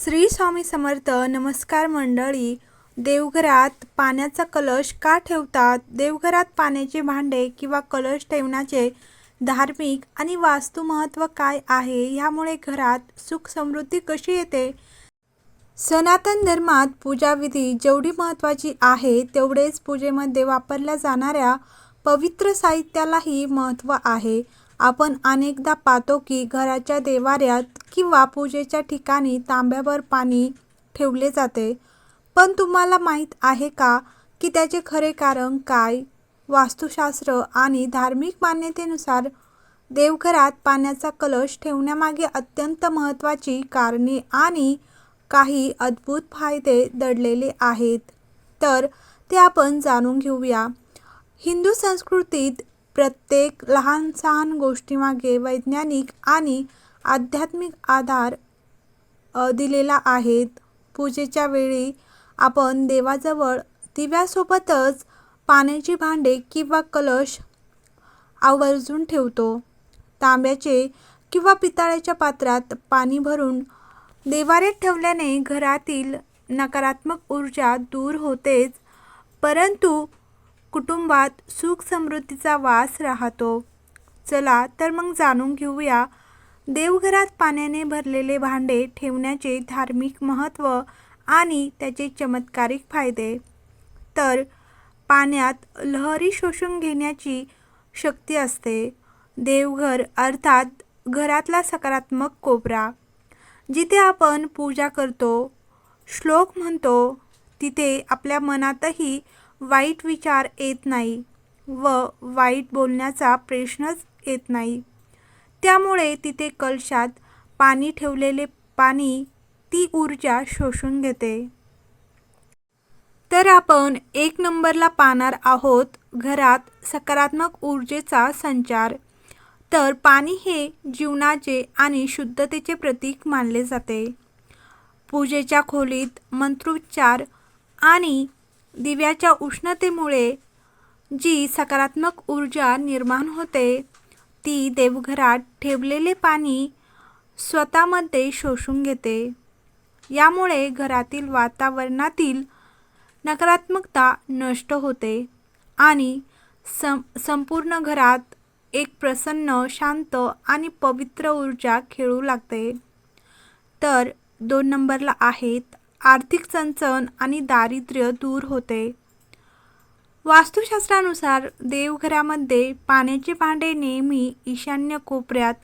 श्री स्वामी समर्थ. नमस्कार मंडळी. देवघरात पाण्याचा कलश का ठेवतात? देवघरात पाण्याचे भांडे किंवा कलश ठेवण्याचे धार्मिक आणि वास्तू महत्त्व काय आहे? ह्यामुळे घरात सुख समृद्धी कशी येते? सनातन धर्मात पूजाविधी जेवढी महत्त्वाची आहे तेवढेच पूजेमध्ये वापरल्या जाणाऱ्या पवित्र साहित्यालाही महत्त्व आहे. आपण अनेकदा पाहतो की घराच्या देवाऱ्यात किंवा पूजेच्या ठिकाणी तांब्याभर पाणी ठेवले जाते. पण तुम्हाला माहीत आहे का की त्याचे खरे कारण काय? वास्तुशास्त्र आणि धार्मिक मान्यतेनुसार देवघरात पाण्याचा कलश ठेवण्यामागे अत्यंत महत्त्वाची कारणे आणि काही अद्भुत फायदे दडलेले आहेत. तर ते आपण जाणून घेऊया. हिंदू संस्कृतीत प्रत्येक लहान-सहान गोष्टीमागे वैज्ञानिक आणि आध्यात्मिक आधार दिलेला आहे. पूजेच्या वेळी आपण देवाजवळ दिव्यासोबतच पाण्याची भांडे किंवा कलश आवर्जून ठेवतो. तांब्याचे किंवा पितळेच्या पात्रात पाणी भरून देवाऱ्यात ठेवल्याने घरातील नकारात्मक ऊर्जा दूर होतेच, परंतु कुटुंबात सुख समृद्धीचा वास राहतो. चला तर मग जाणून घेऊया देवघरात पाण्याने भरलेले भांडे ठेवण्याचे धार्मिक महत्त्व आणि त्याचे चमत्कारिक फायदे. तर पाण्यात लहरी शोषून घेण्याची शक्ती असते. देवघर अर्थात घरातला सकारात्मक कोपरा. जिथे आपण पूजा करतो, श्लोक म्हणतो, तिथे आपल्या मनातही वाईट विचार येत नाही व वाईट बोलण्याचा प्रश्नच येत नाही. त्यामुळे तिथे कलशात पाणी ठेवलेले पाणी ती ऊर्जा शोषून घेते. तर आपण 1 नंबरला पाहणार आहोत घरात सकारात्मक ऊर्जेचा संचार. तर पाणी हे जीवनाचे आणि शुद्धतेचे प्रतीक मानले जाते. पूजेच्या खोलीत मंत्रोच्चार आणि दिव्याच्या उष्णतेमुळे जी सकारात्मक ऊर्जा निर्माण होते ती देवघरात ठेवलेले पाणी स्वतःमध्ये शोषून घेते. यामुळे घरातील वातावरणातील नकारात्मकता नष्ट होते आणि संपूर्ण घरात एक प्रसन्न, शांत आणि पवित्र ऊर्जा खेळू लागते. तर 2 नंबरला आहेत आर्थिक चणचण आणि दारिद्र्य दूर होते. वास्तुशास्त्रानुसार देवघरामध्ये पाण्याचे भांडे नेहमी ईशान्य कोपऱ्यात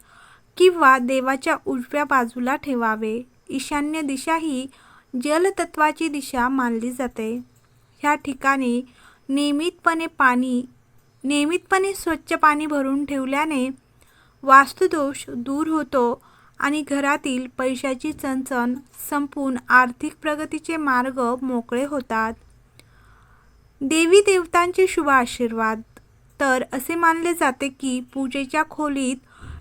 किंवा देवाच्या उजव्या बाजूला ठेवावे. ईशान्य दिशा ही जलतत्वाची दिशा मानली जाते. ह्या ठिकाणी नियमितपणे स्वच्छ पाणी भरून ठेवल्याने वास्तुदोष दूर होतो आणि घरातील पैशाची चणचण संपून आर्थिक प्रगतीचे मार्ग मोकळे होतात. देवी देवतांचे शुभ आशीर्वाद. तर असे मानले जाते की पूजेच्या खोलीत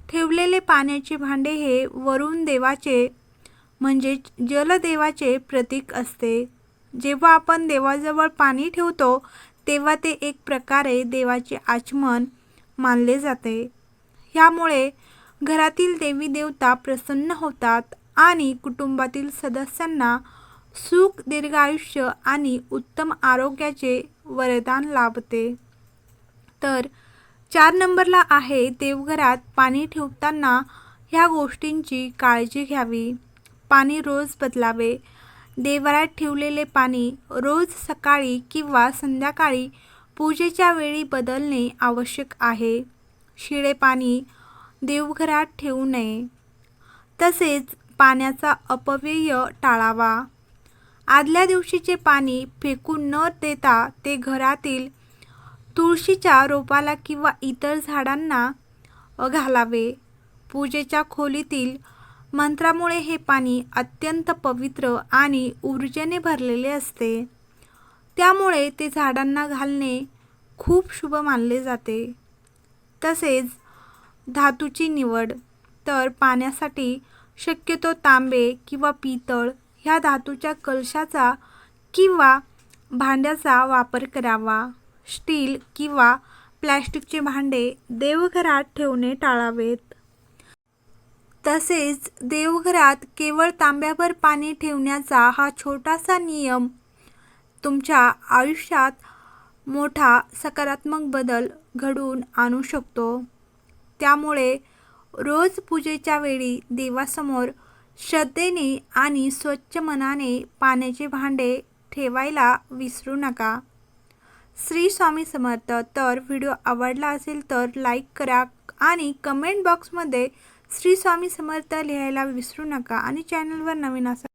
ठेवलेले पाण्याचे भांडे हे वरुण देवाचे म्हणजे जलदेवाचे प्रतीक असते. जेव्हा आपण देवाजवळ पाणी ठेवतो तेव्हा ते एक प्रकारे देवाचे आचमन मानले जाते. ह्यामुळे घरातील देवी देवता प्रसन्न होतात आणि कुटुंबातील सदस्यांना सुख, दीर्घायुष्य आणि उत्तम आरोग्याचे वरदान लाभते. तर 4 नंबरला आहे देवघरात पाणी ठेवताना ह्या गोष्टींची काळजी घ्यावी. पाणी रोज बदलावे. देवघरात ठेवलेले पाणी रोज सकाळी किंवा संध्याकाळी पूजेच्या वेळी बदलणे आवश्यक आहे. शिळे पाणी देवघरात ठेवू नये. तसेच पाण्याचा अपव्यय टाळावा. आदल्या दिवशीचे पाणी फेकून न देता ते घरातील तुळशीच्या रोपाला किंवा इतर झाडांना घालावे. पूजेच्या खोलीतील मंत्रामुळे हे पाणी अत्यंत पवित्र आणि ऊर्जेने भरलेले असते. त्यामुळे ते झाडांना घालणे खूप शुभ मानले जाते. तसेच धातूची निवड. तर पाण्यासाठी शक्यतो तांबे किंवा पितळ ह्या धातूच्या कलशाचा किंवा भांड्याचा वापर करावा. स्टील किंवा प्लॅस्टिकचे भांडे देवघरात ठेवणे टाळावेत. तसेच देवघरात केवळ तांब्याभर पाणी ठेवण्याचा हा छोटासा नियम तुमच्या आयुष्यात मोठा सकारात्मक बदल घडवून आणू शकतो. त्यामुळे रोज पूजेच्या वेळी देवासमोर श्रद्धेने आणि स्वच्छ मनाने पाण्याचे भांडे ठेवायला विसरू नका. श्री स्वामी समर्थ. तर व्हिडिओ आवडला असेल तर लाईक करा आणि कमेंट बॉक्समध्ये श्री स्वामी समर्थ लिहायला विसरू नका आणि चॅनलवर नवीन असाल